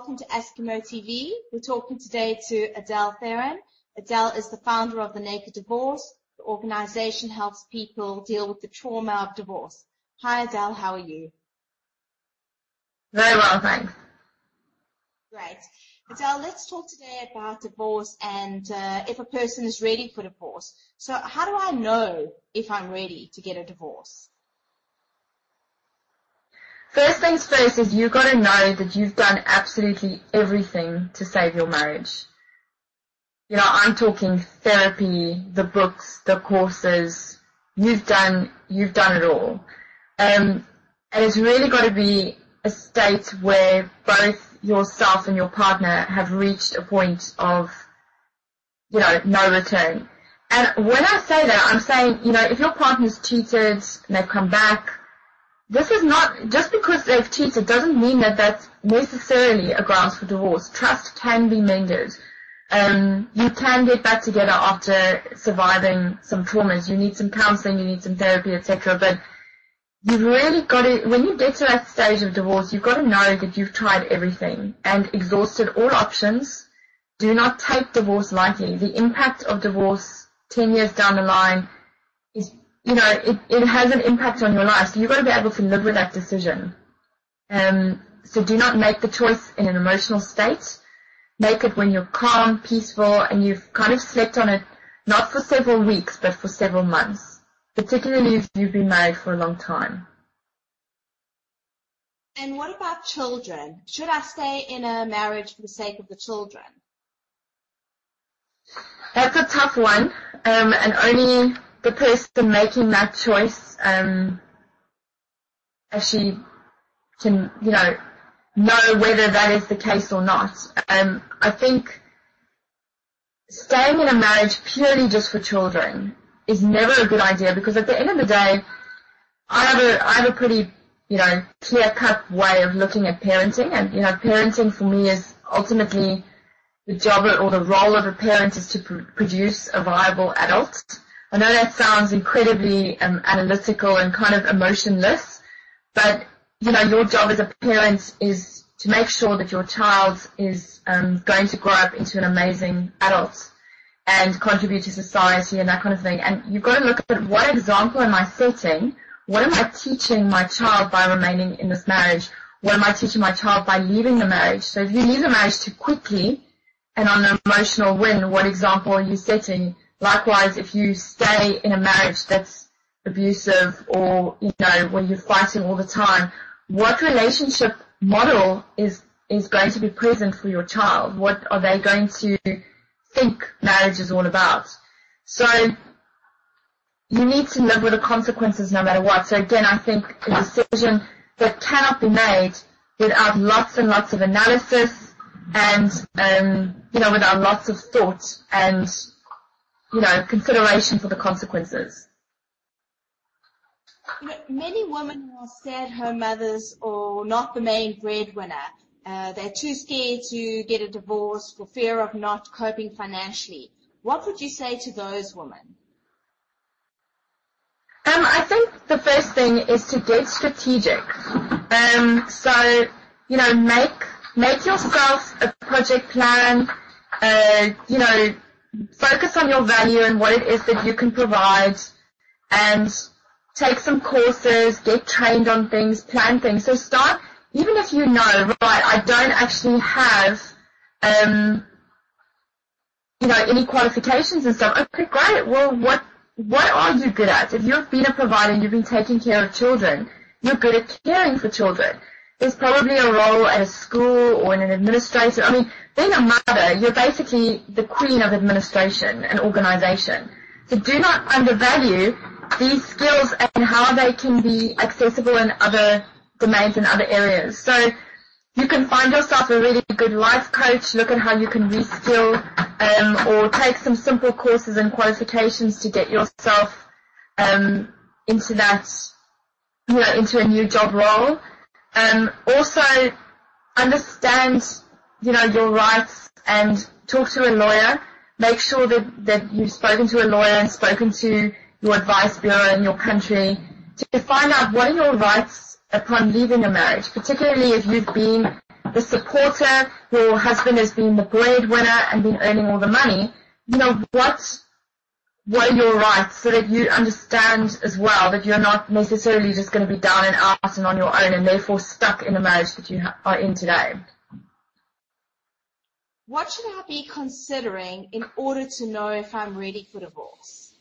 welcome to Askimo TV. We're talking today to Adele Theron. Adele is the founder of The Naked Divorce. The organization helps people deal with the trauma of divorce. Hi Adele, how are you? Very well, thanks. Great. Adele, let's talk today about divorce and if a person is ready for divorce. So how do I know if I'm ready to get a divorce? First things first is you've got to know that you've done absolutely everything to save your marriage. You know, I'm talking therapy, the books, the courses. You've done it all. And it's really got to be a state where both yourself and your partner have reached a point of, you know, no return. And when I say that, I'm saying, you know, if your partner's cheated and they've come back, this is not, just because they've cheated doesn't mean that that's necessarily a grounds for divorce. Trust can be mended. You can get back together after surviving some traumas. You need some counseling, you need some therapy, etc. But you've really got to, when you get to that stage of divorce, you've got to know that you've tried everything and exhausted all options. Do not take divorce lightly. The impact of divorce 10 years down the line is, you know, it has an impact on your life, so you've got to be able to live with that decision. So do not make the choice in an emotional state. Make it when you're calm, peaceful, and you've kind of slept on it, not for several weeks, but for several months, particularly if you've been married for a long time. And what about children? Should I stay in a marriage for the sake of the children? That's a tough one, and only the person making that choice actually can, you know whether that is the case or not. I think staying in a marriage purely just for children is never a good idea, because at the end of the day, I have a pretty, you know, clear-cut way of looking at parenting, and, you know, parenting for me is ultimately the job or the role of a parent is to produce a viable adult. I know that sounds incredibly analytical and kind of emotionless, but, you know, your job as a parent is to make sure that your child is going to grow up into an amazing adult and contribute to society and that kind of thing. And you've got to look at what example am I setting? What am I teaching my child by remaining in this marriage? What am I teaching my child by leaving the marriage? So if you leave the marriage too quickly and on an emotional win, what example are you setting? Likewise, if you stay in a marriage that's abusive or, you know, where you're fighting all the time, what relationship model is going to be present for your child? What are they going to think marriage is all about? So you need to live with the consequences no matter what. So again, I think a decision that cannot be made without lots and lots of analysis and, you know, without lots of thought and, you know, consideration for the consequences. You know, many women are stay-at-home mothers or not the main breadwinner. They're too scared to get a divorce for fear of not coping financially. What would you say to those women? I think the first thing is to get strategic. So, you know, make yourself a project plan, you know, focus on your value and what it is that you can provide, and take some courses, get trained on things, plan things. So start, even if you know, right, I don't actually have, you know, any qualifications and stuff. Okay, great. Well, what are you good at? If you've been a provider, you've been taking care of children, you're good at caring for children. There's probably a role at a school or in an administrator. I mean, being a mother, you're basically the queen of administration and organization. So do not undervalue these skills and how they can be accessible in other domains and other areas. So you can find yourself a really good life coach, look at how you can reskill, or take some simple courses and qualifications to get yourself into that, you know, into a new job role. Also understand, you know, your rights and talk to a lawyer. Make sure that you've spoken to a lawyer and spoken to your advice bureau in your country to find out what are your rights upon leaving a marriage, particularly if you've been the the supporter, your husband has been the breadwinner and been earning all the money, what were your rights, so that you understand as well that you're not necessarily just going to be down and out and on your own and therefore stuck in a marriage that you are in today. What should I be considering in order to know if I'm ready for divorce?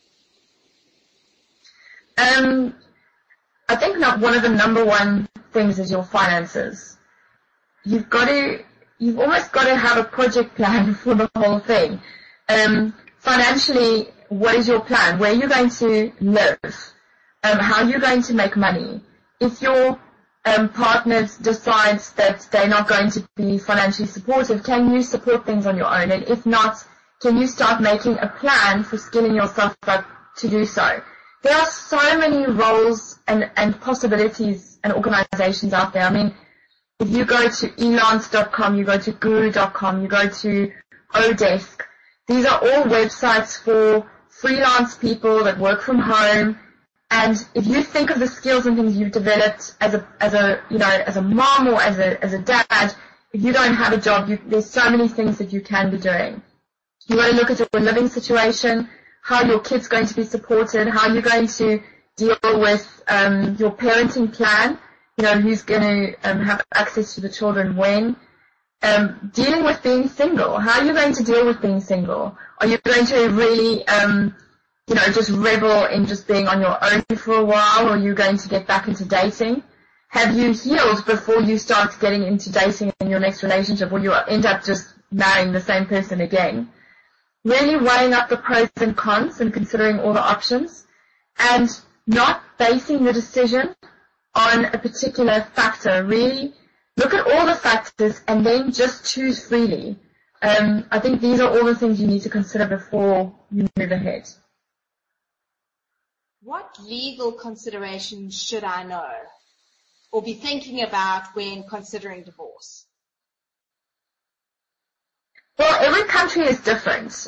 I think one of the number one things is your finances. You've almost got to have a project plan for the whole thing. Financially, what is your plan? Where are you going to live? How are you going to make money? If your partner decides that they're not going to be financially supportive, can you support things on your own? And if not, can you start making a plan for skilling yourself up to do so? There are so many roles and possibilities and organizations out there. I mean, if you go to elance.com, you go to guru.com, you go to Odesk, these are all websites for freelance people that work from home. And if you think of the skills and things you've developed as a mom or as a dad, if you don't have a job, there's so many things that you can be doing. You got to look at your living situation, how your kid's going to be supported, how you're going to deal with your parenting plan, who's going to have access to the children when. Dealing with being single. How are you going to deal with being single? Are you going to really, just revel in just being on your own for a while, or are you going to get back into dating? Have you healed before you start getting into dating in your next relationship, or you end up just marrying the same person again? Really weighing up the pros and cons and considering all the options, and not basing the decision on a particular factor. Really look at all the factors and then just choose freely. I think these are all the things you need to consider before you move ahead. What legal considerations should I know or be thinking about when considering divorce? Well, every country is different.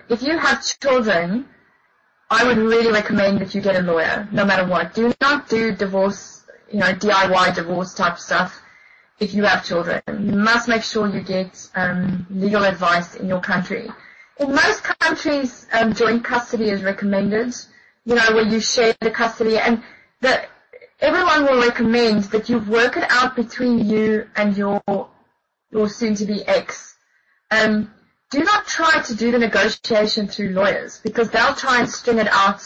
If you have children, I would really recommend that you get a lawyer, no matter what. Do not do divorce, DIY divorce type stuff if you have children. You must make sure you get legal advice in your country. In most countries, joint custody is recommended, where you share the custody, and everyone will recommend that you work it out between you and your soon-to-be ex. Do not try to do the negotiation through lawyers, because they'll try and string it out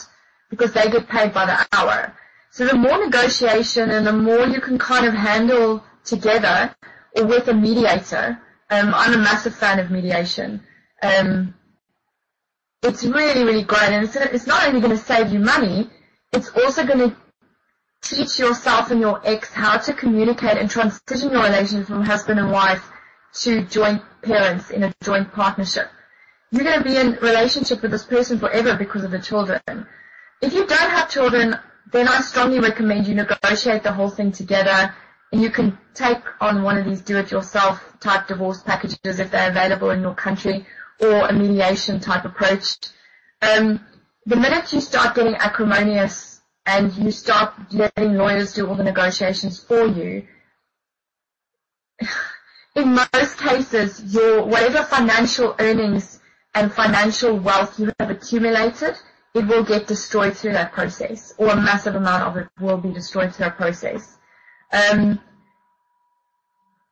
because they get paid by the hour. So the more negotiation and the more you can kind of handle together or with a mediator. I'm a massive fan of mediation. It's really, really great, and it's not only going to save you money, it's also going to teach yourself and your ex how to communicate and transition your relationship from husband and wife to joint parents in a joint partnership. You're going to be in relationship with this person forever because of the children. If you don't have children, then I strongly recommend you negotiate the whole thing together, and you can take on one of these do-it-yourself type divorce packages if they're available in your country, or a mediation type approach. The minute you start getting acrimonious and you start letting lawyers do all the negotiations for you, in most cases, whatever financial earnings and financial wealth you have accumulated, it will get destroyed through that process, or a massive amount of it will be destroyed through that process.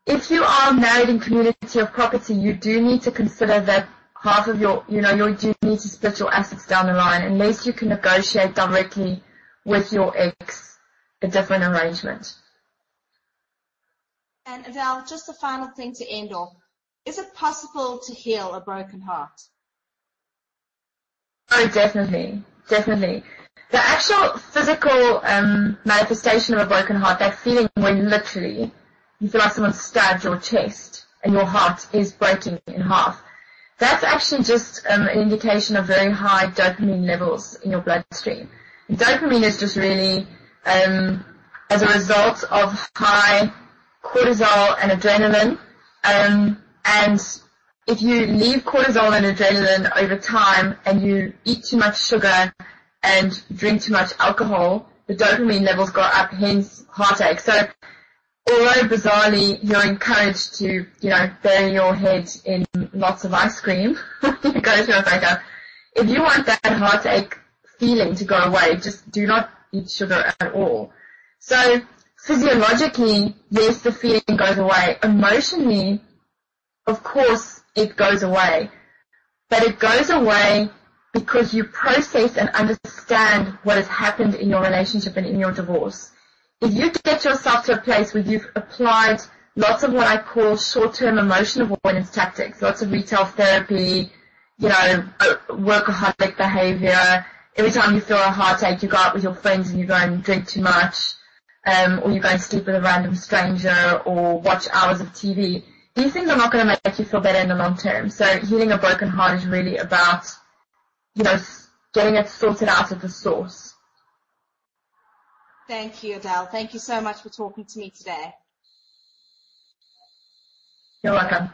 If you are married in community of property, you do need to consider that half of you do need to split your assets down the line, unless you can negotiate directly with your ex a different arrangement. And Adele, just a final thing to end off. Is it possible to heal a broken heart? Oh, definitely. Definitely. The actual physical manifestation of a broken heart, that feeling when literally you feel like someone stabbed your chest and your heart is breaking in half, that's actually just an indication of very high dopamine levels in your bloodstream. And dopamine is just really as a result of high cortisol and adrenaline, and if you leave cortisol and adrenaline over time and you eat too much sugar and drink too much alcohol, the dopamine levels go up, hence heartache. So although bizarrely you're encouraged to, bury your head in lots of ice cream when you go through a breakup, if you want that heartache feeling to go away, just do not eat sugar at all. So physiologically, yes, the feeling goes away. Emotionally, of course, it goes away. But it goes away because you process and understand what has happened in your relationship and in your divorce. If you get yourself to a place where you've applied lots of what I call short-term emotion avoidance tactics, lots of retail therapy, workaholic behavior, every time you feel a heartache, you go out with your friends and you go and drink too much, or you go and sleep with a random stranger, or watch hours of TV. These things are not going to make you feel better in the long term. So healing a broken heart is really about, getting it sorted out at the source. Thank you, Adele. Thank you so much for talking to me today. You're welcome.